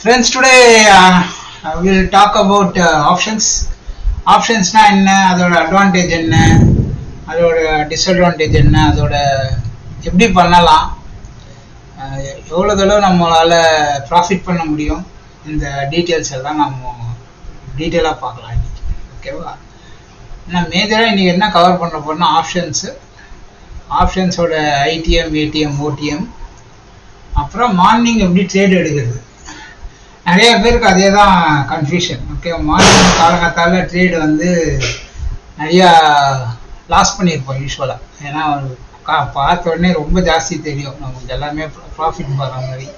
Friends, today we'll talk about options. ஆப்ஷன்ஸ்னா என்ன, அதோட advantage என்ன, அதோட டிஸ்அட்வான்டேஜ் என்ன, அதோட எப்படி பண்ணலாம், எவ்வளோ தடவை நம்மளால் ப்ராஃபிட் பண்ண முடியும், இந்த டீட்டெயில்ஸ் எல்லாம் நம்ம டீட்டெயிலாக பார்க்கலாம் இன்னைக்கு. ஓகேவா? நான் மேஜராக இன்றைக்கி என்ன கவர் பண்ண போகிறோம்னா ஆப்ஷன்ஸோட ஐடிஎம், ஏடிஎம், ஓடிஎம், அப்புறம் மார்னிங் எப்படி ட்ரேட் எடுக்கிறது. நிறைய பேருக்கு அதே தான் கன்ஃபியூஷன். ஓகே, மார்னிங் காலகத்தால் ட்ரேடு வந்து நிறையா லாஸ் பண்ணியிருப்போம் யூஸ்வலாக. ஏன்னா பார்த்த உடனே ரொம்ப ஜாஸ்தி தெரியும் நமக்கு எல்லாமே ப்ராஃபிட் வர மாதிரி.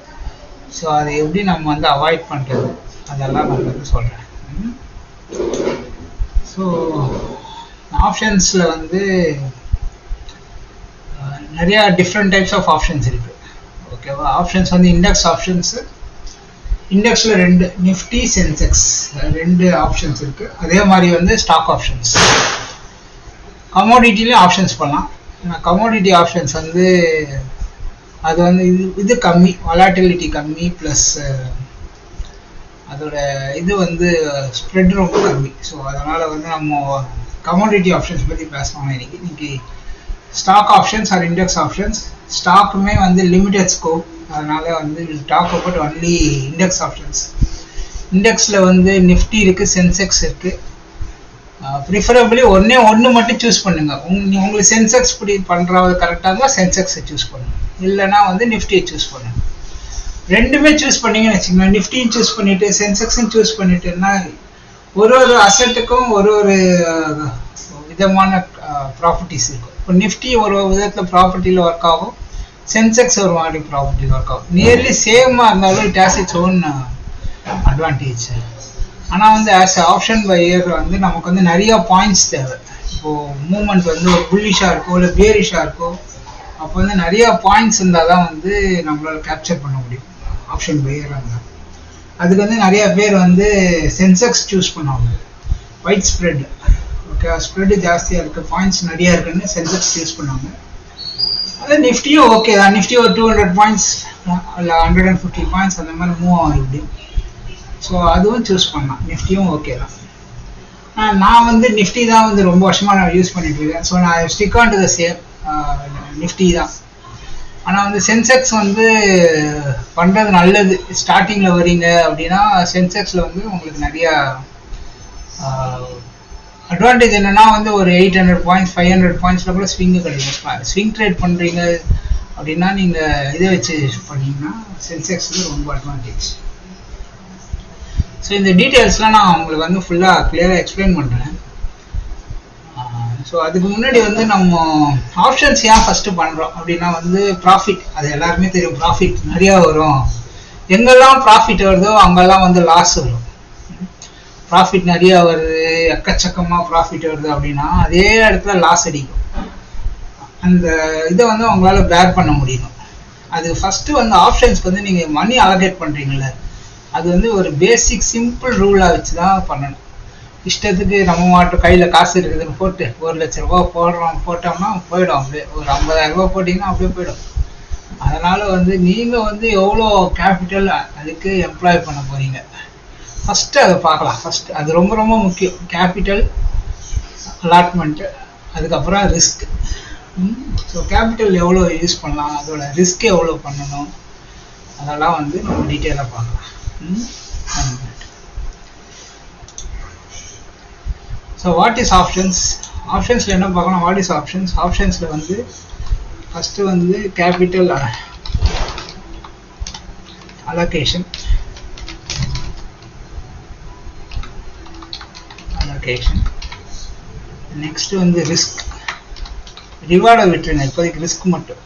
ஸோ அதை எப்படி நம்ம வந்து அவாய்ட் பண்ணுறது, அதெல்லாம் நான் வந்து சொல்கிறேன். ஸோ ஆப்ஷன்ஸில் வந்து நிறையா டிஃப்ரெண்ட் டைப்ஸ் ஆஃப் ஆப்ஷன்ஸ் இருக்குது. ஓகேவா? ஆப்ஷன்ஸ் வந்து இண்டெக்ஸ் ஆப்ஷன்ஸு, இண்டெக்ஸில் ரெண்டு, நிஃப்டி, சென்செக்ஸ், ரெண்டு ஆப்ஷன்ஸ் இருக்குது. அதே மாதிரி வந்து ஸ்டாக் ஆப்ஷன்ஸ். கமோடிட்டிலையும் ஆப்ஷன்ஸ் பண்ணலாம். கமோடிட்டி ஆப்ஷன்ஸ் வந்து அது வந்து இது கம்மி, வொலாட்டிலிட்டி கம்மி, ப்ளஸ் அதோட இது வந்து ஸ்ப்ரெட் ரொம்ப கம்மி. ஸோ அதனால் வந்து நம்ம கமோடிட்டி ஆப்ஷன்ஸ் பற்றி பேசணும் இன்னைக்கு. Stock options or index options. ஸ்டாக்குமே வந்து லிமிடெட் ஸ்கோப், அதனால் வந்து talk about only index options. இண்டெக்ஸில் வந்து நிஃப்டி இருக்குது, சென்செக்ஸ் இருக்குது. ப்ரிஃபரபிளி ஒன்று மட்டும் சூஸ் பண்ணுங்கள். உங்களுக்கு சென்செக்ஸ் இப்படி பண்ணுறது கரெக்டாக இருந்தால் சென்செக்ஸை சூஸ் பண்ணுங்கள், இல்லைனா வந்து நிஃப்டியை சூஸ் பண்ணுங்கள். ரெண்டுமே சூஸ் பண்ணிங்கன்னு வச்சுக்கோங்க. நிஃப்டியும் சூஸ் பண்ணிவிட்டு சென்செக்ஸும் சூஸ் பண்ணிட்டுன்னா ஒரு அசட்டுக்கும் ஒரு விதமான ப்ராப்பர்ட்டிஸ் இருக்கும். இப்போ நிஃப்டி ஒரு விதத்தில் ப்ராப்பர்ட்டியில் ஒர்க் ஆகும், சென்செக்ஸ் ஒரு மாதிரி ப்ராப்பர்ட்டியில் ஒர்க் ஆகும். நியர்லி சேமாக இருந்தாலும் it has its own advantage. ஆனால் வந்து ஆஸ் எ ஆப்ஷன் பையர் வந்து நமக்கு வந்து நிறையா பாயிண்ட்ஸ் தேவை. இப்போது மூமெண்ட் வந்து ஒரு புல்லிஷாக இருக்கோ இல்லை பேரிஷாக இருக்கோ, அப்போ வந்து நிறையா பாயிண்ட்ஸ் இருந்தால் தான் வந்து நம்மளால் கேப்சர் பண்ண முடியும் ஆப்ஷன் பையராக இருந்தால். அதுக்கு வந்து நிறையா பேர் வந்து சென்செக்ஸ் சூஸ் பண்ணுவாங்க, ஒயிட் ஸ்ப்ரெட். ஓகே, ஸ்ப்ரெட்டு ஜாஸ்தியாக இருக்குது, பாயிண்ட்ஸ் நிறையா இருக்குன்னு சென்செக்ஸ் சூஸ் பண்ணுவாங்க. அதே நிஃப்டியும் ஓகே தான். நிஃப்டி ஒரு 200 பாயிண்ட்ஸ் இல்லை 150 பாயிண்ட்ஸ் அந்த மாதிரி மூவ் ஆகும் இப்படி. ஸோ அதுவும் சூஸ் பண்ணலாம், நிஃப்டியும் ஓகே தான். நான் வந்து நிஃப்டி தான் வந்து ரொம்ப வருஷமாக நான் யூஸ் பண்ணிட்டு இருக்கேன். So non stick on to the same Nifty தான். ஆனால் வந்து சென்செக்ஸ் வந்து பண்ணுறது நல்லது. ஸ்டார்டிங்கில் வரீங்க அப்படின்னா சென்செக்ஸில் வந்து உங்களுக்கு நிறையா அட்வான்டேஜ் என்னென்னா வந்து ஒரு 800 பாயிண்ட்ஸ் 500 பாயிண்ட்ஸில் கூட ஸ்விங்கு கிடைக்கும். ஸ்விங் ட்ரேட் பண்ணுறீங்க அப்படின்னா நீங்கள் இதை வச்சு பண்ணிங்கன்னா சென்செக்ஸுக்கு ரொம்ப அட்வான்டேஜ். ஸோ இந்த டீட்டெயில்ஸ்லாம் நான் உங்களுக்கு வந்து ஃபுல்லாக கிளியராக எக்ஸ்பிளைன் பண்ணுறேன். ஸோ அதுக்கு முன்னாடி வந்து நம்ம ஆப்ஷன்ஸ் ஏன் ஃபஸ்ட்டு பண்ணுறோம் அப்படின்னா வந்து ப்ராஃபிட், அது எல்லாருமே தெரியும். ப்ராஃபிட் நிறையா வரும். எங்கெல்லாம் ப்ராஃபிட் வருதோ அங்கெல்லாம் வந்து லாஸ் வரும். ப்ராஃபிட் நிறையா வருது, எக்கச்சக்கமாக ப்ராஃபிட் வருது அப்படின்னா அதே இடத்துல லாஸ் அடிக்கும். அந்த இதை வந்து அவங்களால பேர் பண்ண முடியும். அது ஃபஸ்ட்டு வந்து ஆப்ஷன்ஸ்க்கு வந்து நீங்கள் மணி அலோகேட் பண்ணுறீங்கள, அது வந்து ஒரு பேசிக் சிம்பிள் ரூலாக வச்சு தான் பண்ணணும். இஷ்டத்துக்கு நம்ம மாட்டும் கையில் காசு இருக்குதுன்னு போட்டு 1 லட்ச ரூபா போட்டோம்னா போயிடும். அப்படியே ஒரு 50,000 ரூபா போட்டிங்கன்னா அப்படியே போயிடும். அதனால் வந்து நீங்கள் வந்து எவ்வளோ கேபிட்டல் அதுக்கு எம்ப்ளாய் பண்ண போகிறீங்க ஃபஸ்ட்டு அதை பார்க்கலாம். ஃபஸ்ட்டு அது ரொம்ப ரொம்ப முக்கியம். கேபிட்டல் அலாட்மெண்ட்டு, அதுக்கப்புறம் ரிஸ்க். ஸோ கேபிட்டல் எவ்வளோ யூஸ் பண்ணலாம், அதோட ரிஸ்க் எவ்வளோ பண்ணணும், அதெல்லாம் வந்து நம்ம டீட்டெயிலாக பார்க்கலாம். So what is options? ஆப்ஷன்ஸில் என்ன பார்க்கலாம்? What is options? ஆப்ஷன்ஸில் வந்து ஃபஸ்ட்டு வந்து கேபிட்டல் அலோகேஷன், நெக்ஸ்ட் வந்து ரிஸ்க். ரிவார்டை விட்டுருங்க, இப்போதைக்கு ரிஸ்க் மட்டும்.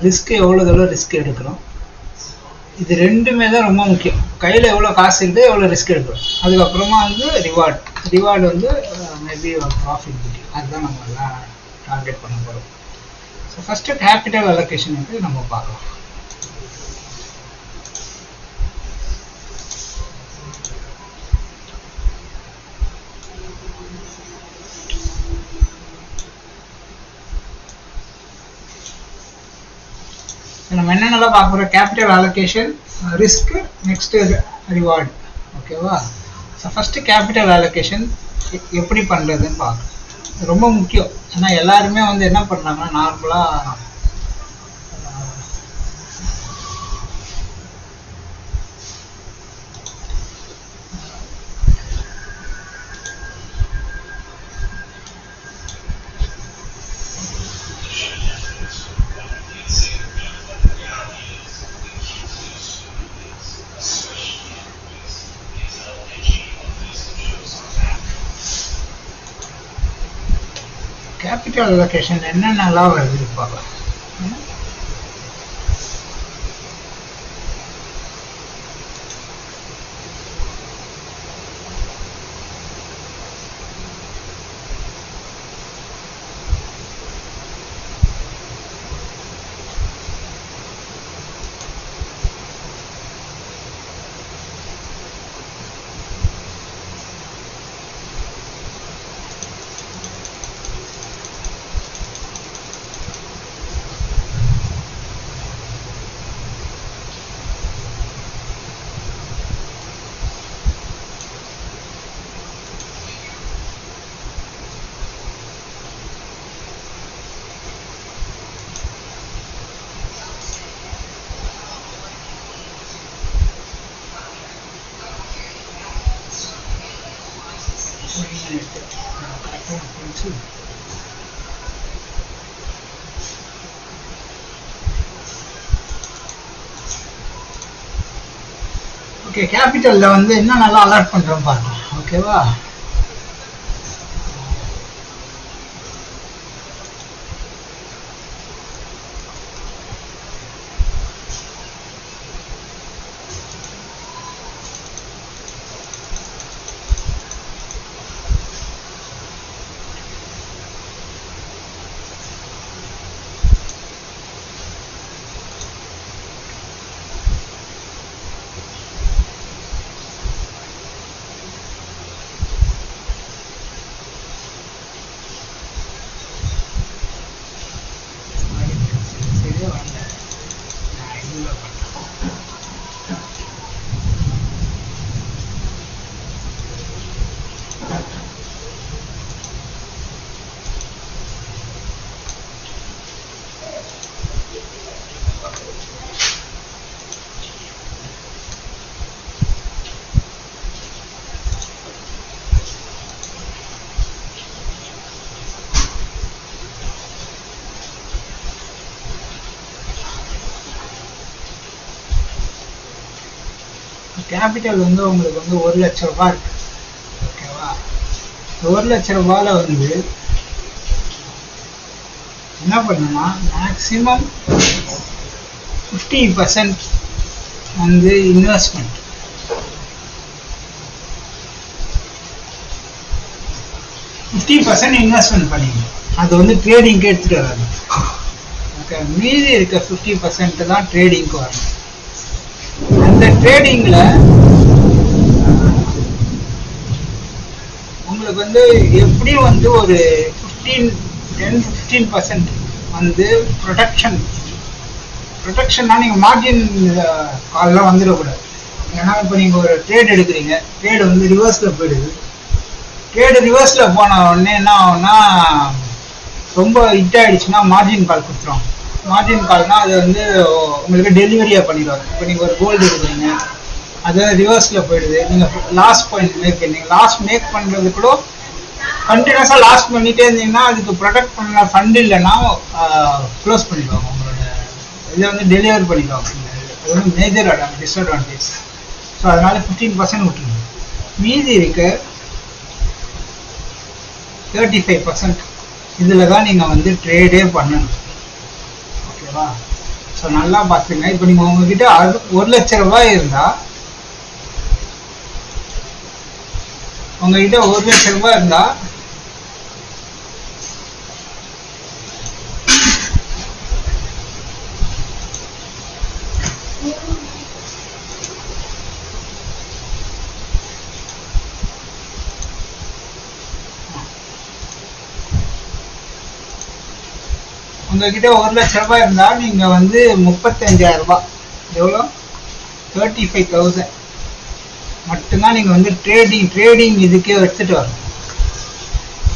ரிஸ்க் எவ்வளோ தடவை ரிஸ்க் எடுக்கிறோம், இது ரெண்டுமே தான் ரொம்ப முக்கியம். கையில் எவ்வளோ காசு இருக்குது, எவ்வளோ ரிஸ்க் எடுக்கிறோம். அதுக்கப்புறமா வந்து ரிவார்டு வந்து மேபி ஒரு ப்ராஃபிட், அதுதான் நம்ம எல்லாம் டார்கெட் பண்ண போகிறோம். ஸோ ஃபஸ்ட்டு கேபிட்டல் அலோகேஷன் வந்து நம்ம பார்க்கலாம். நம்ம என்னென்னலாம் பார்க்க போகிறோம்? Capital allocation, risk, next reward. ஓகேவா? ஸோ ஃபஸ்ட்டு கேபிட்டல் அலோகேஷன் எப்படி பண்ணுறதுன்னு பார்க்கணும். ரொம்ப முக்கியம். ஏன்னா எல்லாருமே வந்து என்ன பண்ணுறாங்கன்னா நார்மலாக கேபிட்டல் அலோகேஷன் என்னென்னலாம் வருது பார்க்கலாம். ஓகே, கேபிட்டல்ல வந்து என்ன நல்லா அலர்ட் பண்றோம் பாருங்க. ஓகேவா? கேபிட்டல் வந்து உங்களுக்கு வந்து 1 லட்சம் ரூபாய் இருக்கு. ஓகேவா? 1 லட்சம் ரூபாயில வந்து என்ன பண்ணணும்னா மேக்சிமம் 50% வந்து இன்வெஸ்ட்மெண்ட். 50% இன்வெஸ்ட்மெண்ட் பண்ணிக்கணும். அது வந்து ட்ரேடிங்க்கு எடுத்துட்டு வராது. ஓகே, மீதி இருக்க 50% தான் ட்ரேடிங்க்கு வரணும். அந்த ட்ரேடிங்ல உங்களுக்கு வந்து எப்படியும் வந்து ஒரு 10-15% வந்து ப்ரொடெக்ஷன்னா நீங்கள் மார்ஜின் கால்லாம் வந்துடக்கூடாது. ஏன்னா இப்போ நீங்கள் ஒரு ட்ரேட் எடுக்கிறீங்க, ட்ரேடு வந்து ரிவர்ஸில் போயிடுது. ட்ரேடு ரிவர்ஸில் போன உடனே என்ன ஆகும்னா ரொம்ப ஹிட் ஆகிடுச்சுன்னா மார்ஜின் கால் கொடுத்துருவாங்க. மார்ஜின் கால்னா அது வந்து உங்களுக்கு டெலிவரியாக பண்ணிடுவாங்க. இப்போ நீங்கள் ஒரு கோல்டு எடுக்கிறீங்க, அது ரிவர்ஸில் போயிடுது. நீங்கள் லாஸ் பாயிண்ட் மேக் பண்ணீங்க, லாஸ் மேக் பண்ணுறது கூட கண்டினியூஸாக லாஸ் பண்ணிகிட்டே இருந்தீங்கன்னா அதுக்கு ப்ரொடெக்ட் பண்ண ஃபண்ட் இல்லைன்னா க்ளோஸ் பண்ணிடுவாங்க. உங்களோட இதை வந்து டெலிவர் பண்ணிடுவாங்க. அது வந்து மேஜர் டிஸ்அட்வான்டேஜ். ஸோ அதனால் 15% விட்டுருங்க. மீதி இருக்க 35% இதில் தான் நீங்கள் வந்து ட்ரேடே பண்ணணும். ஓகேவா? ஸோ நல்லா பார்த்துங்க. இப்போ நீங்கள் உங்ககிட்ட 1 லட்சம் ரூபாய் இருந்தால், உங்ககிட்ட 1 லட்சம் ரூபாய் இருந்தால் உங்ககிட்ட 1 லட்ச ரூபாய் இருந்தால் நீங்கள் வந்து 35,000 ரூபாய், எவ்வளோ 35,000 மட்டும்தான் நீங்கள் வந்து ட்ரேடிங் இதுக்கே எடுத்துகிட்டு வரணும்.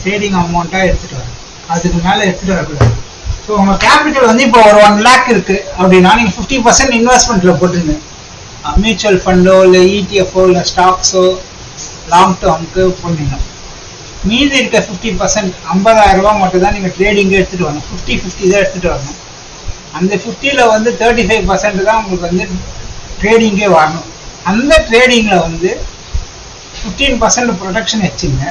ட்ரேடிங் அமௌண்ட்டாக எடுத்துகிட்டு வரணும், அதுக்கு மேலே எடுத்துகிட்டு வரக்கூடாது. ஸோ உங்கள் கேபிட்டல் வந்து இப்போ ஒரு 1 lakh இருக்குது அப்படின்னா நீங்கள் 50% இன்வெஸ்ட்மெண்ட்டில் போட்டுருங்க. மியூச்சுவல் ஃபண்டோ இல்லை இடிஎஃப்ஓ இல்லை ஸ்டாக்ஸோ லாங் டேர்முக்கு போடணும். மீதி இருக்க 50% 50,000 ரூபா மட்டும் தான் நீங்கள் ட்ரேடிங்கே எடுத்துகிட்டு வரணும். 50-50 தான் எடுத்துகிட்டு வரணும். அந்த 50ல் வந்து 35% தான் உங்களுக்கு வந்து ட்ரேடிங்கே வரணும். அந்த ட்ரேடிங்கில் வந்து 15% ப்ரொடெக்ஷன் வச்சுங்க.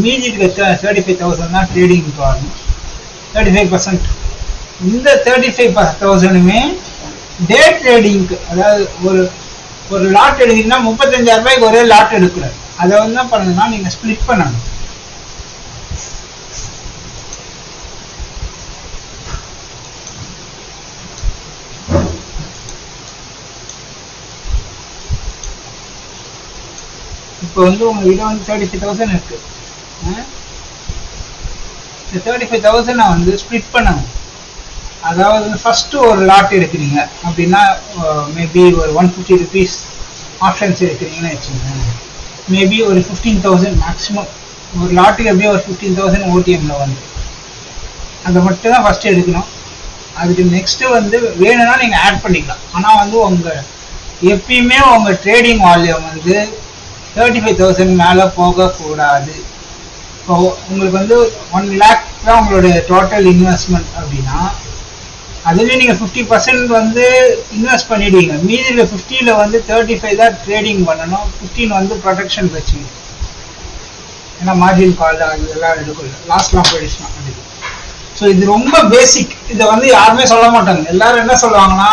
மீதி இருக்க 35,000 தான் ட்ரேடிங்க்கு வரணும். 35%. இந்த 35,000மே டே ட்ரேடிங்க்கு, அதாவது ஒரு லாட் எடுத்தீங்கன்னா 35,000 ரூபாய்க்கு ஒரே லாட் எடுக்கூடாது. அதை வந்து என்ன பண்ணணும்னா நீங்கள் ஸ்ப்ளிட் பண்ணணும். இப்போ வந்து உங்ககிட்ட வந்து 35,000 இருக்கு. இந்த 35,000 வந்து ஸ்ப்ளிட் பண்ணணும். அதாவது ஃபஸ்ட்டு ஒரு லாட் எடுக்கிறீங்க அப்படின்னா மேபி ஒரு 150 rupees ஆப்ஷன்ஸ் எடுக்கிறீங்கன்னு வச்சுக்கோங்க. மேபி ஒரு 15,000 மேக்ஸிமம் ஒரு லாட்டுக்கு எப்படியும் ஒரு 15,000 ஓடிஎம்மில் வந்து அதை மட்டும் தான் ஃபஸ்ட்டு எடுக்கணும். அதுக்கு நெக்ஸ்ட்டு வந்து வேணும்னா நீங்கள் ஆட் பண்ணிக்கலாம். ஆனால் வந்து உங்கள் எப்பயுமே உங்கள் ட்ரேடிங் வால்யூம் வந்து 35,000 மேலே போகக்கூடாது. இப்போ உங்களுக்கு வந்து 1 lakh தான் உங்களுடைய டோட்டல் இன்வெஸ்ட்மெண்ட் அப்படின்னா அதுலேயும் நீங்கள் 50% வந்து இன்வெஸ்ட் பண்ணிடுவீங்க. மீதியில் 50ல் வந்து 35 தான் ட்ரேடிங் பண்ணணும். 15 வந்து ப்ரொடெக்ஷன் வச்சுங்க. ஏன்னா மார்ஜின் கால் அதெல்லாம் எடுக்கல, லாஸ்ட்லாம் போயிடுச்சுன்னா அதுக்கு. ஸோ இது ரொம்ப பேசிக். இதை வந்து யாருமே சொல்ல மாட்டாங்க. எல்லாரும் என்ன சொல்லுவாங்கன்னா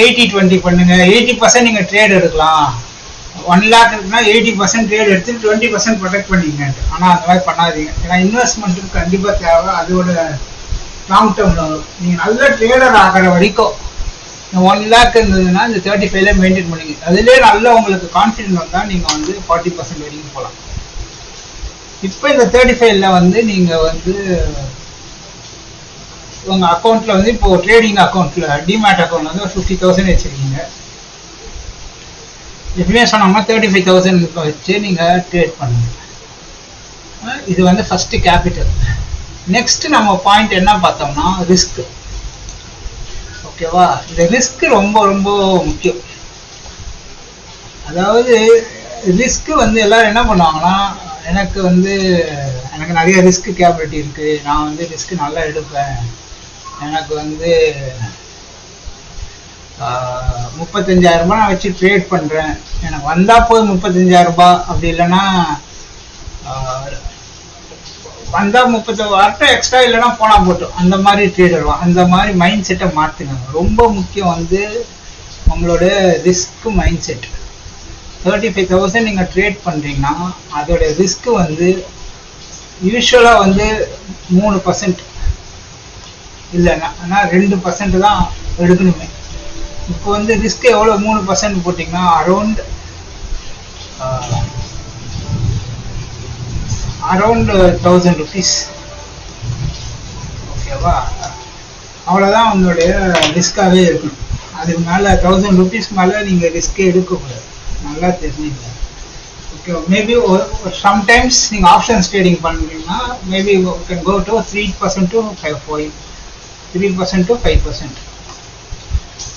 80-20 பண்ணுங்க, 80% நீங்கள் ட்ரேட் எடுக்கலாம். 1 lakh இருக்குன்னா 80% ட்ரேட் எடுத்து 20% ப்ரொடெக்ட் பண்ணிக்கங்கன்ட்டு. ஆனால் அந்த மாதிரி பண்ணாதீங்க. ஏன்னா இன்வெஸ்ட்மெண்ட்டுக்கு கண்டிப்பாக தேவை. அதோட லாங் டேர்மில் வரும். நீங்கள் நல்ல ட்ரேடர் ஆகிற வரைக்கும் 1 lakh இருந்ததுன்னா இந்த 35ல மெயின்டைன் பண்ணிங்க. அதுலேயே நல்ல உங்களுக்கு கான்ஃபிடென்ட் வந்தால் நீங்கள் வந்து 40% வரைக்கும் போகலாம். இப்போ இந்த 35ல வந்து நீங்கள் வந்து உங்கள் அக்கௌண்ட்டில் வந்து இப்போ ட்ரேடிங் அக்கௌண்ட்டில் டிமேட் அக்கௌண்ட் வந்து ஒரு 50,000 வச்சுருக்கீங்க. எப்படியே சொன்னோம்னா 35,000 வச்சு நீங்கள் ட்ரேட் பண்ணுங்க. இது வந்து ஃபஸ்ட்டு கேபிட்டல். நெக்ஸ்ட் நம்ம பாயிண்ட் என்ன பார்த்தோம்னா ரிஸ்க். ஓகேவா? இந்த ரிஸ்க் ரொம்ப ரொம்ப முக்கியம். அதாவது ரிஸ்க் வந்து எல்லாரும் என்ன பண்ணுவாங்கன்னா எனக்கு நிறைய ரிஸ்க் கேபிலிட்டி இருக்குது, நான் வந்து ரிஸ்க் நல்லா எடுப்பேன், எனக்கு வந்து 35,000 ரூபாய் நான் வச்சு ட்ரேட் பண்ணுறேன், எனக்கு வந்தால் போய் 35,000 ரூபாய், அப்படி இல்லைன்னா வந்தால் 30 வரட்டும் எக்ஸ்ட்ரா, இல்லைன்னா போனால் போட்டோம், அந்த மாதிரி ட்ரேட் வருவான். அந்த மாதிரி மைண்ட் செட்டை மாற்றுங்க. ரொம்ப முக்கியம் வந்து உங்களோட ரிஸ்க் மைண்ட் செட். 35,000 நீங்கள் ட்ரேட் பண்ணுறீங்கன்னா அதோட ரிஸ்க்கு வந்து யூஸ்வலாக வந்து 3% இல்லைன்னா ஆனால் 2% தான் எடுக்கணுமே. இப்போ வந்து ரிஸ்க் எவ்வளோ 3% போட்டிங்கன்னா அரௌண்ட் 1,000 rupees. ஓகேவா? அவ்வளோதான் உங்களுடைய ரிஸ்க்காகவே இருக்கணும். அதுக்கு மேலே 1,000 rupees மேலே நீங்கள் ரிஸ்க்கே எடுக்கக்கூடாது. நல்லா தெரிஞ்சுங்க. ஓகே, மேபி சம்டைம்ஸ் நீங்கள் ஆப்ஷன்ஸ் ட்ரேடிங் பண்ணுறீங்கன்னா maybe can go to 3% to 5%.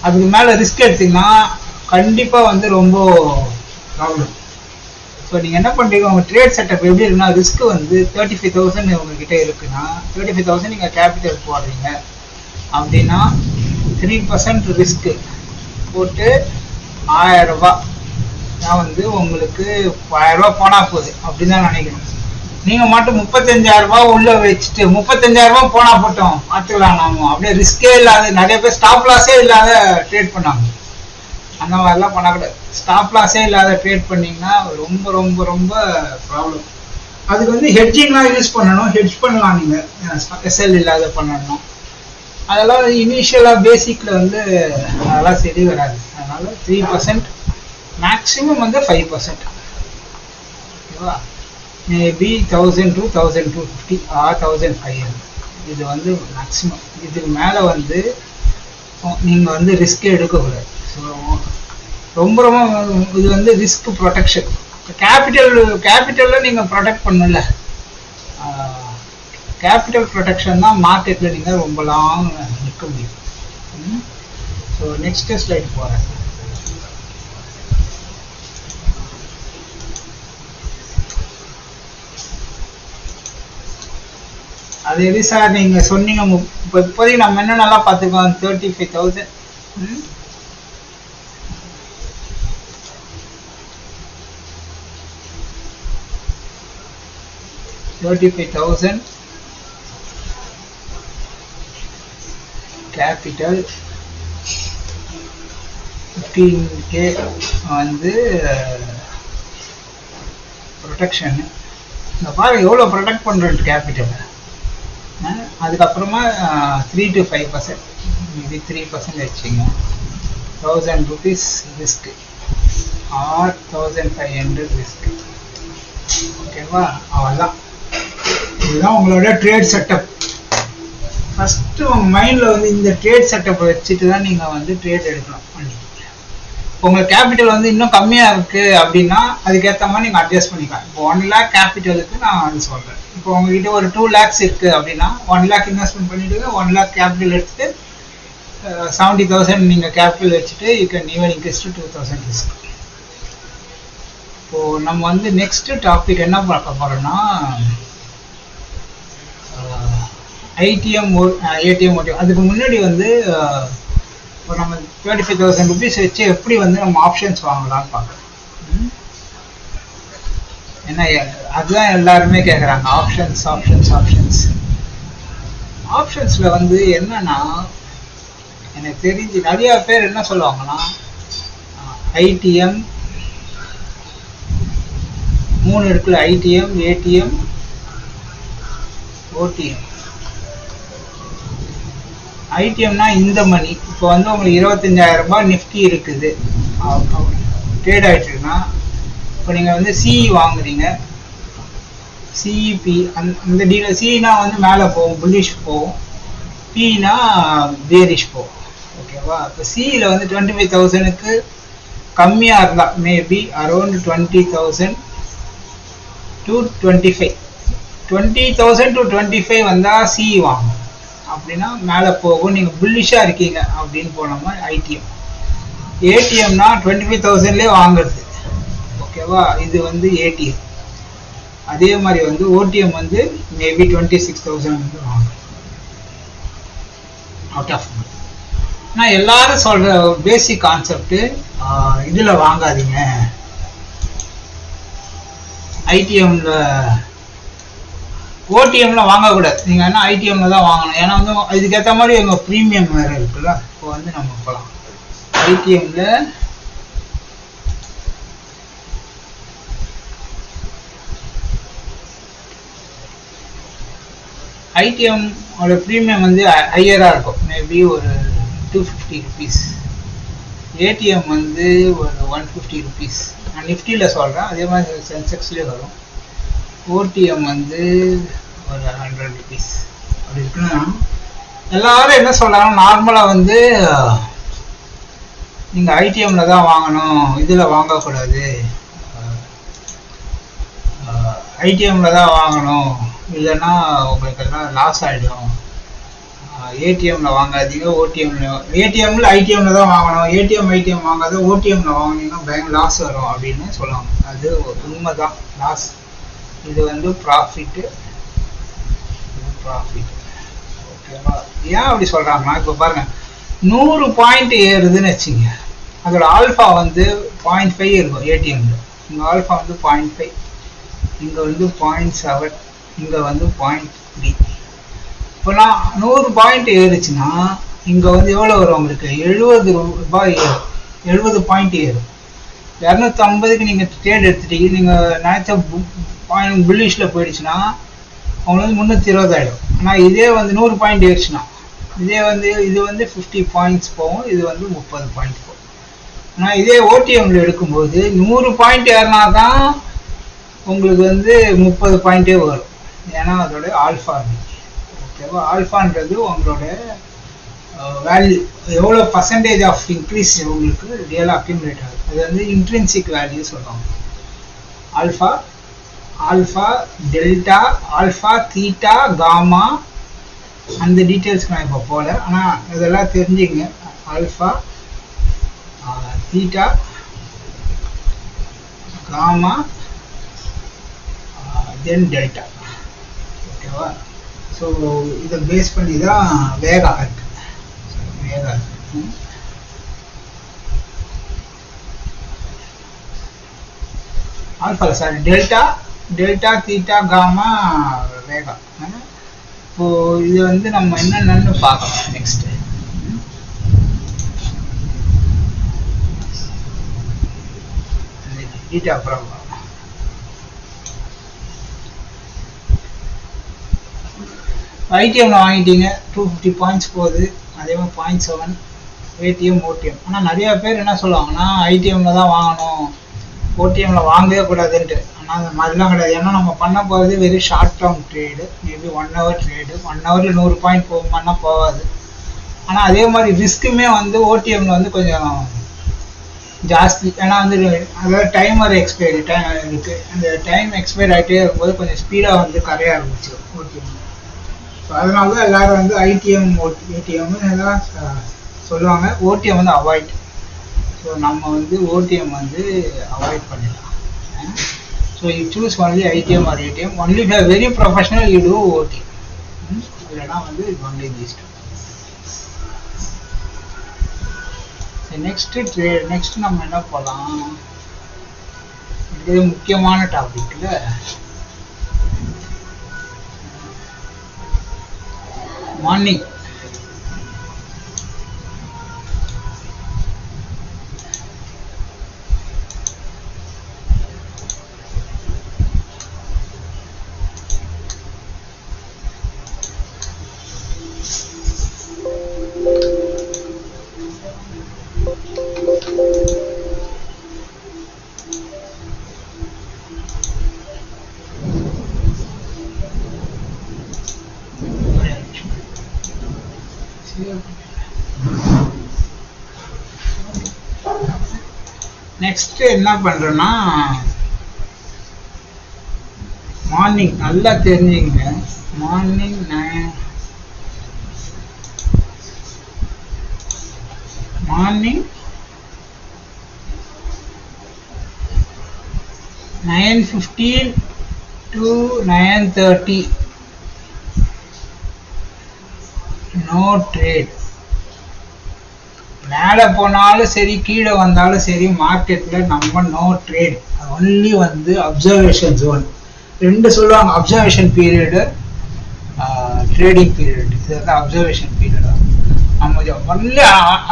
அதுக்கு மேலே ரிஸ்க் எடுத்திங்கன்னா கண்டிப்பாக வந்து ரொம்ப ப்ராப்ளம். ஸோ நீங்கள் என்ன பண்ணுறீங்க, உங்கள் ட்ரேட் செட்டப் எப்படி இருக்குன்னா ரிஸ்க் வந்து 35,000 உங்ககிட்ட இருக்குன்னா 35,000 நீங்கள் கேபிட்டல் போடுறீங்க அப்படின்னா 3% ரிஸ்க்கு போட்டு 1000 ரூபாய் நான் வந்து உங்களுக்கு 1000 ரூபாய் போனால் போகுது அப்படின்னு தான் நினைக்கிறேன். நீங்கள் மட்டும் 35,000 ரூபாய் உள்ளே வச்சுட்டு 35,000 ரூபாய் போனால் போட்டோம் பார்த்துக்கலாம் நாம, அப்படியே ரிஸ்கே இல்லாத நிறைய பேர் ஸ்டாப் லாஸே இல்லாத ட்ரேட் பண்ணாங்க. அந்த மாதிரிலாம் பண்ணக்கூடாது. ஸ்டாப் லாஸே இல்லாத ட்ரேட் பண்ணிங்கன்னா ரொம்ப ரொம்ப ரொம்ப ப்ராப்ளம். அதுக்கு வந்து ஹெட்ஜிங்லாம் யூஸ் பண்ணணும். ஹெட்ஜ் பண்ணலாம் நீங்கள், எஸ்எல் இல்லாத பண்ணணும். அதெல்லாம் இனிஷியலாக பேசிக்கில் வந்து அதெல்லாம் சரி வராது. அதனால் 3%, மேக்ஸிமம் வந்து 5%. ஓகேவா? Maybe 1,000 to 1,250 or 1,500. இது வந்து மேக்ஸிமம். இதுக்கு மேலே வந்து நீங்கள் வந்து ரிஸ்க் எடுக்கக்கூடாது. ஸோ ரொம்ப இது வந்து ரிஸ்க் ப்ரொடெக்ஷன். கேபிட்டலில் நீங்கள் ப்ரொடெக்ட் பண்ணல, கேபிட்டல் ப்ரொடெக்ஷன் தான் மார்க்கெட்டில் நீங்கள் ரொம்ப லாங் நிற்க முடியும். ஸோ நெக்ஸ்ட் ஸ்லைட் போகிறேன். அது எது சார் நீங்கள் சொன்னீங்க? இப்போதைக்கு நம்ம என்ன நல்லா பார்த்துருக்கோம், 35,000. 35,000 கேபிட்டல், 15K வந்து ப்ரொடெக்ஷன். இந்த பாருங்க எவ்வளோ ப்ரொடெக்ட் பண்ணுறது கேபிட்டல். அதுக்கப்புறமா 3 to 5%, மேபி 3% வச்சுங்க. 1000 rupees ரிஸ்க் ஆர் 1500 ரிஸ்க். ஓகேவா? அவ்வளோதான். இதுதான் உங்களோட ட்ரேட் செட்டப். ஃபஸ்ட்டு உங்கள் மைண்டில் வந்து இந்த ட்ரேட் செட்டப்பை வச்சுட்டு தான் நீங்கள் வந்து ட்ரேட் எடுக்கணும். உங்கள் கேபிட்டல் வந்து இன்னும் கம்மியாக இருக்குது அப்படின்னா அதுக்கேற்ற மாதிரி நீங்கள் அட்ஜஸ்ட் பண்ணிக்கலாம். இப்போ 1 lakh கேபிட்டலுக்கு நான் அது சொல்கிறேன். இப்போ உங்ககிட்ட ஒரு 2 lakhs இருக்குது அப்படின்னா 1 lakh இன்வெஸ்ட்மெண்ட் பண்ணிவிடுங்க. 1 lakh கேபிட்டல் எடுத்துகிட்டு 70,000 நீங்கள் கேபிட்டல் வச்சுட்டு you can even increase to 2,000 risk. இப்போது நம்ம வந்து நெக்ஸ்ட்டு டாபிக் என்ன பார்க்க போகிறோன்னா ஏடிஎம் ஓடிஎம். அதுக்கு முன்னாடி வந்து இப்போ நம்ம 25,000 rupees வச்சு எப்படி வந்து நம்ம ஆப்ஷன்ஸ் வாங்கலாம்னு பார்க்குறோம். ஏன்னா அதுதான் எல்லாருமே கேட்குறாங்க, ஆப்ஷன்ஸில் வந்து என்னன்னா எனக்கு தெரிஞ்சு நிறையா பேர் என்ன சொல்லுவாங்கன்னா ஐடிஎம் 3 இருக்குல்ல, ஐடிஎம், ஏடிஎம், ஓடிஎம். ஐடிஎம்னா இந்த மணி. இப்போ வந்து உங்களுக்கு 25,000 ரூபாய் நிஃப்டி இருக்குது, ட்ரேட் ஆகிட்டுருக்குன்னா இப்போ நீங்கள் வந்து சிஇ வாங்குறீங்க, சிஇபி அந்த டீலர். சினா வந்து மேலே போகும், புல்லிஷ் போகும். பினா பேரிஷ் போகும். ஓகேவா? இப்போ சிஇயில் வந்து 25,000க்கு கம்மியாக இருந்தால் மேபி அரௌண்ட் 20,000 to 25, 20,000 to 25 வந்தால் சிஇ வாங்கும். அப்படின்னா மேலே போகும், நீங்கள் புல்லிஷாக இருக்கீங்க அப்படின்னு போனோம்னா ஐடிஎம். ஏடிஎம்னா 25,000லேயே வாங்குறது. ஓகேவா? இது வந்து ஏடிஎம். அதே மாதிரி வந்து ஓடிஎம் வந்து மேபி 26,000 வந்து வாங்கும் அவுட் ஆஃப். நான் எல்லாரும் சொல்கிற பேசிக் கான்செப்ட், இதில் வாங்காதீங்க, ஐடிஎம்ல ஓடிஎம்ல வாங்கக்கூடாது. நீங்கள் என்ன ஐடிஎம்ல தான் வாங்கணும். ஏன்னா வந்து இதுக்கேற்ற மாதிரி எங்கள் ப்ரீமியம் வேறு இருக்குல்ல. இப்போ வந்து நம்ம போகலாம் ஐடிஎம்ல. ஐடிஎம் ஓட ப்ரீமியம் வந்து ஹையராக இருக்கும், மேபி ஒரு 250 rupees. ஏடிஎம் வந்து ஒரு 150 rupees. நான் நிஃப்டியில் சொல்கிறேன், அதே மாதிரி சென்செக்ஸ்லேயே வரும். ஓடிஎம் வந்து ஒரு 100 rupees அப்படி இருக்குன்னா எல்லாரும் என்ன சொல்கிறாங்க, நார்மலாக வந்து நீங்கள் ஐடிஎம்ல தான் வாங்கணும், இதில் வாங்கக்கூடாது, ஐடிஎம்ல தான் வாங்கணும், இல்லைன்னா உங்களுக்கு எல்லாம் லாஸ் ஆகிடும், ஏடிஎம்ல வாங்காதீங்க, ஏடிஎம்ல ஐடிஎம்ல தான் வாங்கணும், ஐடிஎம் வாங்காத ஓடிஎம்ல வாங்கினீங்கன்னா பேங்க் லாஸ் வரும் அப்படின்னு சொல்லுவாங்க. அது உண்மை தான், லாஸ். இது வந்து ப்ராஃபிட்டு. ஓகேவா? ஏன் அப்படி சொல்கிறாங்கன்னா, இப்போ பாருங்கள் 100 பாயிண்ட் ஏறுதுன்னு வச்சுங்க, அதோட ஆல்ஃபா வந்து 0.5 இருக்கும் ஏடிஎம்ல. இங்கே ஆல்ஃபா வந்து 0.5, இங்கே வந்து 0.7, இங்கே வந்து 0.3. இப்போ நான் 100 பாயிண்ட் ஏறுச்சுன்னா இங்கே வந்து எவ்வளோ வரும் உங்களுக்கு? 70 ரூபாய் ஏறும், 70 பாயிண்ட் ஏறும். 250க்கு நீங்கள் ட்ரேட் எடுத்துட்டீங்க, நீங்கள் நினச்ச பாயிண்ட் புல்லிஷில் போயிடுச்சுன்னா அவங்களுக்கு 320 ஆகிடும். ஆனால் இதே வந்து 100 பாயிண்ட் ஏறிச்சுன்னா இது வந்து 50 பாயிண்ட்ஸ் போகும், இது வந்து 30 பாயிண்ட் போகும். ஆனால் இதே ஓடிஎம்ல எடுக்கும்போது 100 பாயிண்ட் ஏறினா தான் உங்களுக்கு வந்து 30 பாயிண்ட்டே வரும், ஏன்னா அதோட ஆல்ஃபா. ஓகேவா. ஆல்ஃபான்றது உங்களோட வேல்யூ எவ்வளோ பர்சன்டேஜ் ஆஃப் இன்க்ரீஸ் உங்களுக்கு ரியலாக அக்யூமுலேட் ஆகுது, அது வந்து இன்ட்ரின்சிக் வேல்யூ சொல்லுவாங்க. Alpha, alpha delta, alpha theta gamma, அந்த டீட்டெயில்ஸ்க்கு நான் இப்போ போகல, ஆனால் இதெல்லாம் தெரிஞ்சுங்க. Alpha theta gamma then delta, ஓகேவா. ஸோ இதை பேஸ் பண்ணி தான் வேகா இருக்கு. Vega alpha sorry delta, delta theta gamma vega. இப்போ இது வந்து நம்ம என்னென்னு பார்க்கலாம் நெக்ஸ்ட். டீட்டா அப்புறம் ஐடிஎம்ல வாங்கிட்டீங்க 250 பாயிண்ட்ஸ் போகுது, அதே மாதிரி 0.7 ஏடிஎம் ஓடிஎம். ஆனால் நிறைய பேர் என்ன சொல்லுவாங்கன்னா ஐடிஎம்ல தான் வாங்கணும், ஓடிஎம்ல வாங்கவே கூடாதுன்ட்டு. ஆனால் அந்த மாதிரிலாம் கிடையாது. ஏன்னா நம்ம பண்ண போகிறது வெறும் short term trade, maybe 1 hour trade. 1 hourல 100 பாயிண்ட் போகுமான்னா போகாது. ஆனால் அதே மாதிரி ரிஸ்க்குமே வந்து ஓடிஎம்ல வந்து கொஞ்சம் ஜாஸ்தி. ஏன்னா வந்து அதாவது டைமர் எக்ஸ்பைரி டைம் இருக்குது, அந்த டைம் எக்ஸ்பைர் ஆகிட்டே இருக்கும்போது கொஞ்சம் ஸ்பீடாக வந்து கரைய ஆரம்பிச்சிடும் ஓடிஎம். ஸோ அதனால தான் எல்லோரும் வந்து ஐடிஎம் ஏடிஎம்னு எல்லாம் சொல்லுவாங்க. ஓடிஎம் வந்து அவாய்ட். ஸோ நம்ம வந்து ஓடிஎம் வந்து அவாய்ட் பண்ணிடலாம். So you choose only ITM or ATM. Only if very professional you do OTM. இல்லைனா வந்து ஒன்லி தீஸ் டூ. நெக்ஸ்ட் நம்ம என்ன போகலாம், இது முக்கியமான டாபிக்ல மார்னிங். நெக்ஸ்ட் என்ன பண்றேன்னா, மார்னிங் நல்லா தெரிஞ்சுங்க. Morning 9:15 to 9:30 no trade. மேலே போனாலும் சரி கீழே வந்தாலும் சரி மார்க்கெட்டில் நம்ம நோ ட்ரேட். ஒன்லி வந்து அப்சர்வேஷன் ஜோன். ரெண்டு சொல்லுவாங்க, அப்சர்வேஷன் பீரியடு, ட்ரேடிங் பீரியட். இது வந்து அப்சர்வேஷன் பீரியட் தான். நம்ம ஒன்லி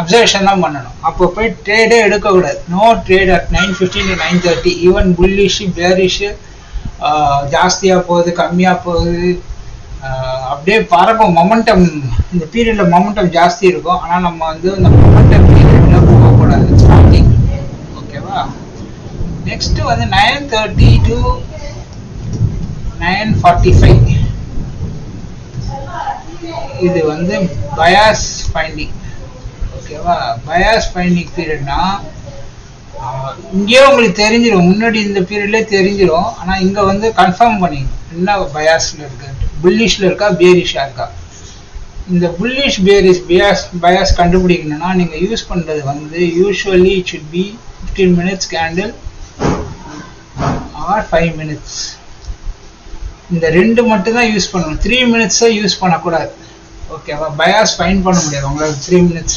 அப்சர்வேஷன் தான் பண்ணணும். அப்போ போய் ட்ரேடே எடுக்கக்கூடாது. No trade at 9:15 to 9:30. Even bullish bearish, ஜாஸ்தியாக போகுது கம்மியாக போகுது, அப்படியே பறக்கும் மொமெண்டம். இந்த பீரியடில் மொமெண்டம் ஜாஸ்தி இருக்கும். ஆனால் நம்ம வந்து இந்த மொமெண்டம் பீரியடில் போகக்கூடாது ஸ்டார்டிங், ஓகேவா. நெக்ஸ்ட்டு வந்து 9:30 to 9:45 இது வந்து பயாஸ் ஃபைண்டிங், ஓகேவா. பயாஸ் ஃபைண்டிங் பீரியட்னா இங்கேயே உங்களுக்கு தெரிஞ்சிடும், முன்னாடி இந்த பீரியட்லேயே தெரிஞ்சிடும். ஆனால் இங்கே வந்து கன்ஃபார்ம் பண்ணிக்கணும் என்ன பயாஸில் இருக்கு, புல்லிஷில் இருக்கா பேரிஷாக இருக்கா. இந்த புல்லிஷ் பேரிஷ் பயாஸ் கண்டுபிடிக்கணும்னா நீங்கள் யூஸ் பண்ணுறது வந்து usually it should be 15 minutes candle or 5 minutes. இந்த ரெண்டு மட்டும் தான் யூஸ் பண்ணணும். 3 minutes யூஸ் பண்ணக்கூடாது, ஓகேவா. பயாஸ் ஃபைன் பண்ண முடியாது உங்களுக்கு 3 minutes.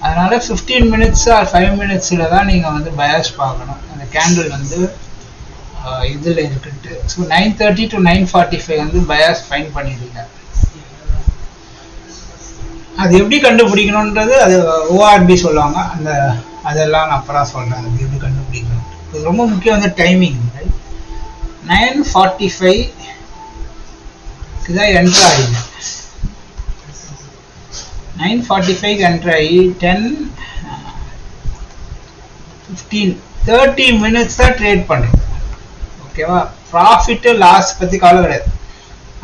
அதனால 15 minutes ஆர் 5 minutes தான் நீங்கள் வந்து பயாஸ் பார்க்கணும். அந்த கேண்டில் வந்து இதில் இருக்குன்ட்டு. ஸோ 9:30 to 9:45 வந்து பயாஸ் ஃபைன் பண்ணிடுங்க. அது எப்படி கண்டுபிடிக்கணுன்றது அது ஓஆர்பி சொல்லுவாங்க. அதெல்லாம் நான் அப்புறம் சொல்கிறேன் அது எப்படி கண்டுபிடிக்கணும். இது ரொம்ப முக்கியம் வந்து டைமிங். 9:45 தான் என்ட்ரு ஆகிங்க. 9:45 என்ட்ரு ஆகி 10, 15, 30 minutes தான் ட்ரேட் பண்ணுறோம், ஓகேவா. ப்ராஃபிட்டு லாஸ் பற்றி கவலை கிடையாது.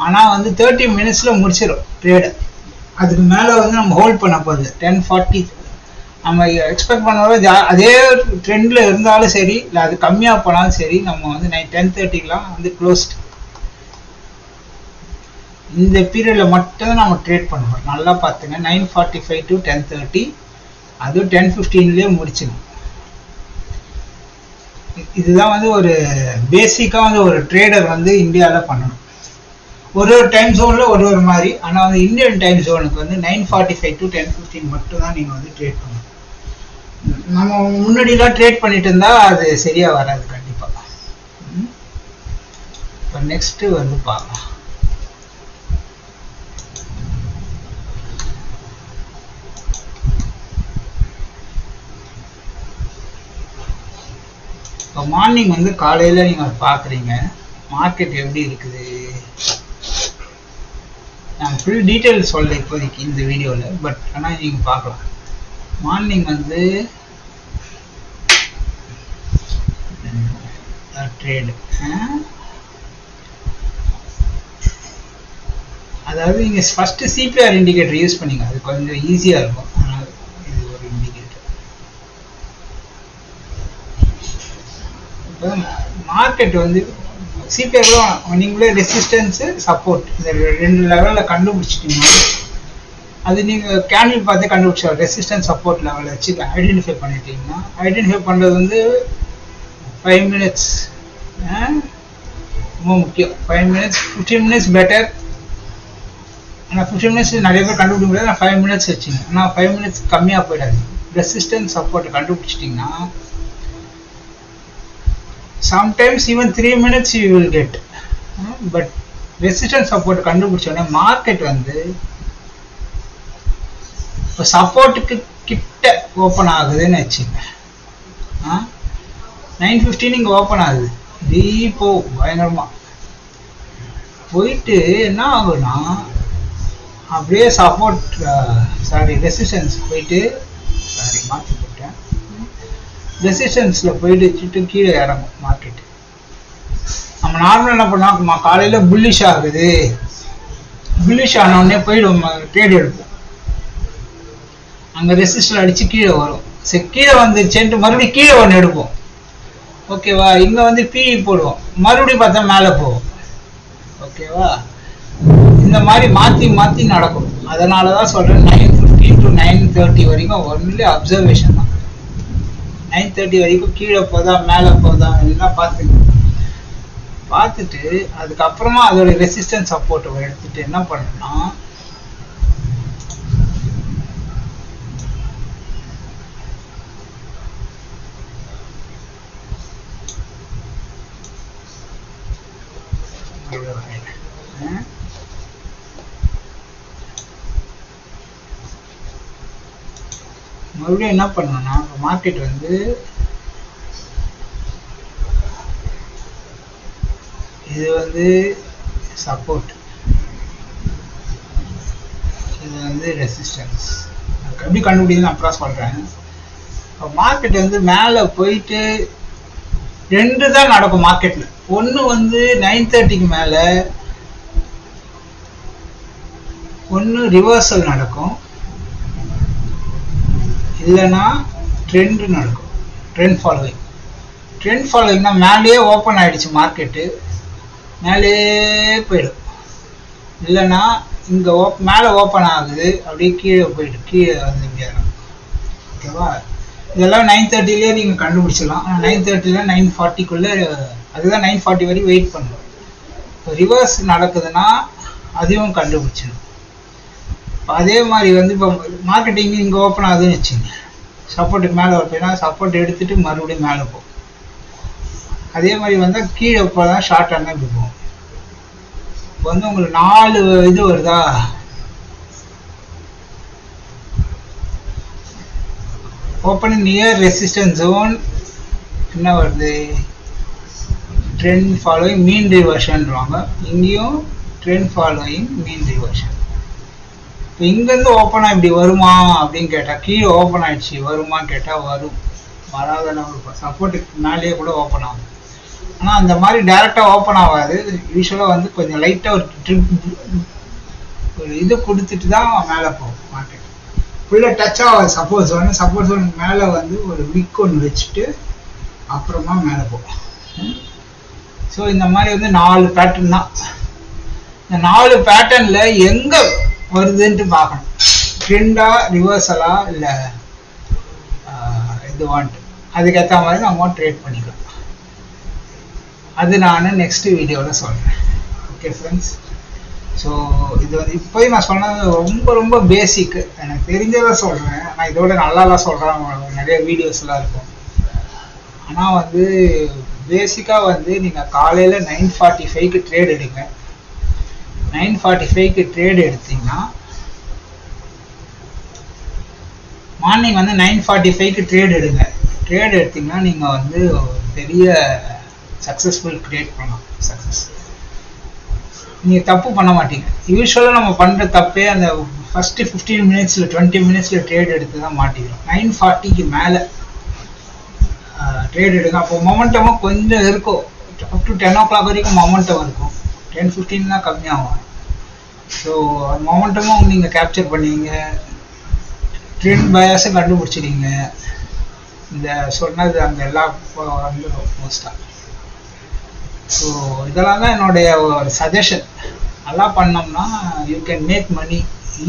ஆனால் வந்து 30 minutesல முடிச்சிடும் ட்ரேடு. அதுக்கு மேலே வந்து நம்ம ஹோல்ட் பண்ண போகுது 10:40. நம்ம எக்ஸ்பெக்ட் பண்ண அதே ட்ரெண்டில் இருந்தாலும் சரி, இல்லை அது கம்மியாக போனாலும் சரி, நம்ம வந்து 10:30லாம் வந்து க்ளோஸ்ட். இந்த பீரியடில் மட்டும்தான் நம்ம ட்ரேட் பண்ணுவோம். நல்லா பார்த்துங்க, 9:45 to 10:30, அதுவும் 10:15லேயே முடிச்சிடும். இதுதான் வந்து ஒரு பேசிக்காக வந்து ஒரு ட்ரேடர் வந்து இந்தியாவில் பண்ணணும். ஒரு டைம் ஜோனில் ஒரு மாதிரி. ஆனால் வந்து இந்தியன் டைம் ஜோனுக்கு வந்து 9:45 to 10:15 மட்டும்தான் நீங்கள் வந்து ட்ரேட் பண்ணணும். நம்ம முன்னாடிலாம் ட்ரேட் பண்ணிட்டு இருந்தால் அது சரியாக வராது கண்டிப்பாக. இப்போ நெக்ஸ்ட்டு வந்து பார்க்கலாம். இப்போ மார்னிங் வந்து காலையில் நீங்கள் பார்க்குறீங்க மார்க்கெட் எப்படி இருக்குது. நான் ஃபுல் டீட்டெயில் சொல்ல இப்போதைக்கு இந்த வீடியோவில், பட் ஆனால் நீங்கள் பார்க்கலாம். மார்னிங் வந்து ட்ரேடு, அதாவது நீங்கள் ஃபஸ்ட்டு சிபிஆர் இண்டிகேட்டர் யூஸ் பண்ணிங்க, அது கொஞ்சம் ஈஸியாக இருக்கும். அதனால் இது ஒரு இண்டிகேட்டர். இப்போ மார்க்கெட் வந்து சிபிஆர் நீங்களே ரெசிஸ்டன்ஸு சப்போர்ட் இந்த 2 லெவலில் கண்டுபிடிச்சிட்டிங்கன்னா, அது நீங்கள் கேண்டில் பார்த்து கண்டுபிடிச்சா ரெசிஸ்டன்ஸ் சப்போர்ட் லெவலில் வச்சு ஐடென்டிஃபை பண்ணிட்டீங்கன்னா, ஐடென்டிஃபை பண்ணுறது வந்து 5 minutes ரொம்ப முக்கியம். 5 minutes 15 minutes பெட்டர். ஆனால் 15 minutes நிறைய பேர் கண்டுபிடிக்க முடியாது. நான் 5 minutes வச்சுங்க. ஆனால் 5 minutes கம்மியாக போயிடாது. ரெசிஸ்டன்ஸ் சப்போர்ட் கண்டுபிடிச்சிட்டிங்கன்னா sometimes even 3 minutes you will get. But resistance support கண்டுபிடிச்சோடனே மார்க்கெட் வந்து இப்போ சப்போர்ட்டுக்கு கிட்ட ஓப்பன் ஆகுதுன்னு வச்சுங்க. 9:15 இங்கே ஓப்பன் ஆகுது. டீப்போ பயங்கரமாக போயிட்டு என்ன ஆகுனா, அப்படியே சப்போர்ட் ரெசிஸ்டன்ஸ் போயிட்டு மாற்றி போட்டேன். ரெசிஸ்டன்ஸில் போயிட்டு வச்சுட்டு கீழே இறங்கும் மார்க்கெட்டு. நம்ம நார்மலாக என்ன பண்ணோம், காலையில் புல்லிஷ் ஆகுது, புல்லிஷ் ஆனவுடனே போயிடும் ட்ரேட் எடுப்போம். அங்கே ரெசிஸ்டர் அடித்து கீழே வரும். சரி, கீழே வந்துருச்சுன்ட்டு மறுபடியும் கீழே ஒன்று எடுப்போம். ஓகேவா, இங்கே வந்து பிஇ போடுவோம், மறுபடியும் பார்த்தா மேலே போவோம். ஓகேவா, இந்த மாதிரி மாற்றி மாற்றி நடக்கும். அதனால தான் சொல்கிறேன் 9:15 to 9:30 வரைக்கும் ஒன்லி அப்சர்வேஷன் தான். 9:30 வரைக்கும் கீழே போதா மேலே போதா எல்லாம் பார்த்துட்டு அதுக்கப்புறமா அதோட ரெசிஸ்டன்ஸ் சப்போர்ட்டை எடுத்துட்டு என்ன பண்ணணும்னா, மறுபடியும் என்ன பண்ணணும்னா, மார்க்கெட் வந்து இது வந்து சப்போர்ட், இது வந்து ரெசிஸ்டன்ஸ். எப்படி கண்டுபிடிக்குதுன்னு அப்புறம் சொல்கிறேன். மார்க்கெட் வந்து மேலே போயிட்டு 2 தான் நடக்கும் மார்க்கெட்டில். ஒன்று வந்து 9:30க்கு மேலே ஒன்று ரிவர்சல் நடக்கும், இல்லைன்னா ட்ரெண்ட் நடக்கும். ட்ரெண்ட் ஃபாலோவிங்னா மேலேயே ஓப்பன் ஆகிடுச்சு மார்க்கெட்டு, மேலேயே போயிடும். இல்லைன்னா இங்கே மேலே ஓப்பன் ஆகுது, அப்படியே கீழே போயிடும், கீழே வந்து இப்படி. ஓகேவா, இதெல்லாம் 9:30லேயே நீங்கள் கண்டுபிடிச்சிடலாம். ஆனால் 9:30ல 9:40க்குள்ளே, அதுதான் 9:40 வரைக்கும் வெயிட் பண்ணணும். இப்போ ரிவர்ஸ் நடக்குதுன்னா அதையும் கண்டுபிடிச்சிடும். இப்போ அதே மாதிரி வந்து இப்போ மார்க்கெட்டிங் இங்கே ஓப்பன் ஆகுதுன்னு வச்சுங்க, சப்போர்ட்டுக்கு மேலே வைப்பேன்னா சப்போர்ட் எடுத்துகிட்டு மறுபடியும் மேலே போகும். அதே மாதிரி வந்தால் கீழே போதான் ஷார்ட் ஆனால் இப்படி போகும். இப்போ வந்து உங்களுக்கு 4 இது வருதா, ஓப்பனிங் நியர் ரெசிஸ்டன்ஸ் ஜோன் என்ன வருது, ட்ரெண்ட் ஃபாலோயிங் மீன் ரிவர்ஷன்வாங்க. இங்கேயும் ட்ரெண்ட் ஃபாலோயிங் மீன் ரிவர்ஷன். இப்போ இங்கேருந்து ஓப்பனாக இப்படி வருமா அப்படின்னு கேட்டால், கீழே ஓப்பன் ஆகிடுச்சு வருமானு கேட்டால் வரும், வராத லெவல் சப்போர்ட்டுக்கு மேலேயே கூட ஓப்பன் ஆகும். ஆனால் அந்த மாதிரி டைரெக்டாக ஓப்பன் ஆகாது. யூஸ்வலாக வந்து கொஞ்சம் லைட்டாக ஒரு ட்ரிப் ஒரு இது கொடுத்துட்டு தான் மேலே போகும் மார்க்கெட். ஃபுல்லாக டச் ஆகாது. சப்போஸ் ஒன்று மேலே வந்து ஒரு விக் ஒன்று வச்சுட்டு அப்புறமா மேலே போகும். ஸோ இந்த மாதிரி வந்து 4 பேட்டர்ன் தான். இந்த 4 பேட்டர்னில் எங்கே வருதுன்ட்டு பார்க்கணும். ட்ரெண்டா, ரிவர்சலா, இல்லை இதுவான்ட்டு அதுக்கேற்ற மாதிரி நம்ம ட்ரேட் பண்ணிக்கலாம். அது நான் நெக்ஸ்ட் வீடியோவில் சொல்கிறேன். Okay friends. ஸோ இது வந்து இப்போயும் நான் சொன்னது ரொம்ப ரொம்ப பேசிக்கு, எனக்கு தெரிஞ்சதை சொல்கிறேன். நான் இதோட நல்லாலாம் சொல்கிறேன், நிறைய வீடியோஸ்லாம் இருக்கும். ஆனால் வந்து பேசிக்காக வந்து நீங்கள் காலையில் 9:45க்கு ட்ரேட் எடுங்க. 9:45க்கு ட்ரேட் எடுத்தீங்கன்னா மார்னிங் வந்து 9:45க்கு ட்ரேட் எடுங்க. ட்ரேட் எடுத்தீங்கன்னா நீங்கள் வந்து பெரிய சக்ஸஸ்ஃபுல் கிரியேட் பண்ணலாம். சக்ஸஸ் நீங்கள் தப்பு பண்ண மாட்டீங்க. யூஸ்வலாக நம்ம பண்ணுற தப்பே அந்த ஃபஸ்ட்டு 15 மினிட்ஸில் 20 மினிட்ஸில் ட்ரேட் எடுத்து தான் மாட்டிக்கிறோம். 9:40க்கு மேலே ட்ரேட் எடுங்க. அப்போ மொமெண்டமும் கொஞ்சம் இருக்கும். அப் டு 10 o'clock வரைக்கும் மொமெண்டம் இருக்கும். 10-15 தான் கம்மியாகும். ஸோ மொமெண்டமும் நீங்கள் கேப்சர் பண்ணுவீங்க. ட்ரெண்ட் பயாஸும் கண்டுபிடிச்சிடுங்க. இந்த சொன்னது அந்த எல்லாம் வந்துடும் மோஸ்ட்டாக. ஸோ இதெல்லாம் தான் என்னுடைய ஒரு சஜஷன். நல்லா பண்ணோம்னா யூ கேன் மேக் மணி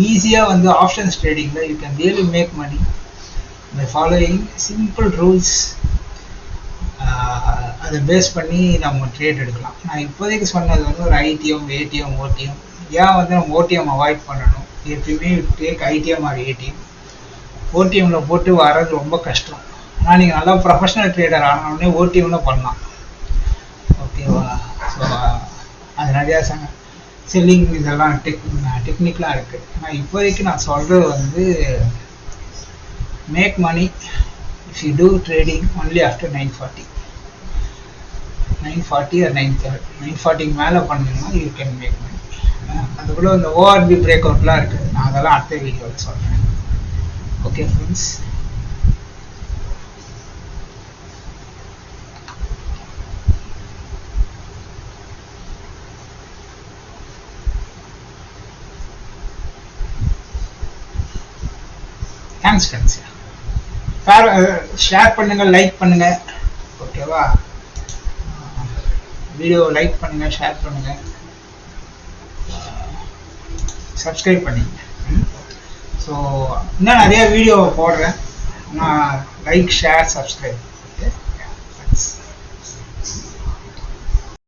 ஈஸியாக. வந்து ஆப்ஷன்ஸ் ட்ரேடிங்கில் you can really make money by following simple rules. அதை பேஸ் பண்ணி நம்ம ட்ரேட் எடுக்கலாம். நான் இப்போதைக்கு சொன்னது வந்து ஒரு ஐடிஎம், ஏடிஎம், ஓடிஎம். ஏன் வந்து நம்ம ஓடிஎம் அவாய்ட் பண்ணணும்? எப்பயுமே டேக் ஐடிஎம் ஆர் ஏடிஎம். ஓடிஎம்மில் போட்டு வர்றது ரொம்ப கஷ்டம். ஆனால் நீங்கள் நல்லா ப்ரொஃபஷனல் ட்ரேடர் ஆனோடனே ஓடிஎம்மில் பண்ணலாம். ஓகேவா? ஸோ அது நிறையா செல்லிங் இதெல்லாம் டெக்னிக்கலாக இருக்குது. ஆனால் இப்போதைக்கு நான் சொல்கிறது வந்து make money if you do trading only after 9:40 or 9:30. 9:40க்கு மேலே பண்ணிங்கன்னா யூ கேன் மேக் மணி. அதுக்குள்ள இந்த ஓஆர்பி பிரேக் அவுட்லாம் இருக்குது. நான் அதெல்லாம் அடுத்த வீடியோவில் சொல்கிறேன். Okay friends. Thanks friends. Share பண்ணுங்கள், லைக் பண்ணுங்கள். ஓகேவா? வீடியோ லைக் பண்ணுங்கள், ஷேர் பண்ணுங்கள், சப்ஸ்கிரைப் பண்ணிங்க. ஸோ இன்னும் நிறைய வீடியோ போடுறேன். நான் லைக், ஷேர், சப்ஸ்கிரைப்.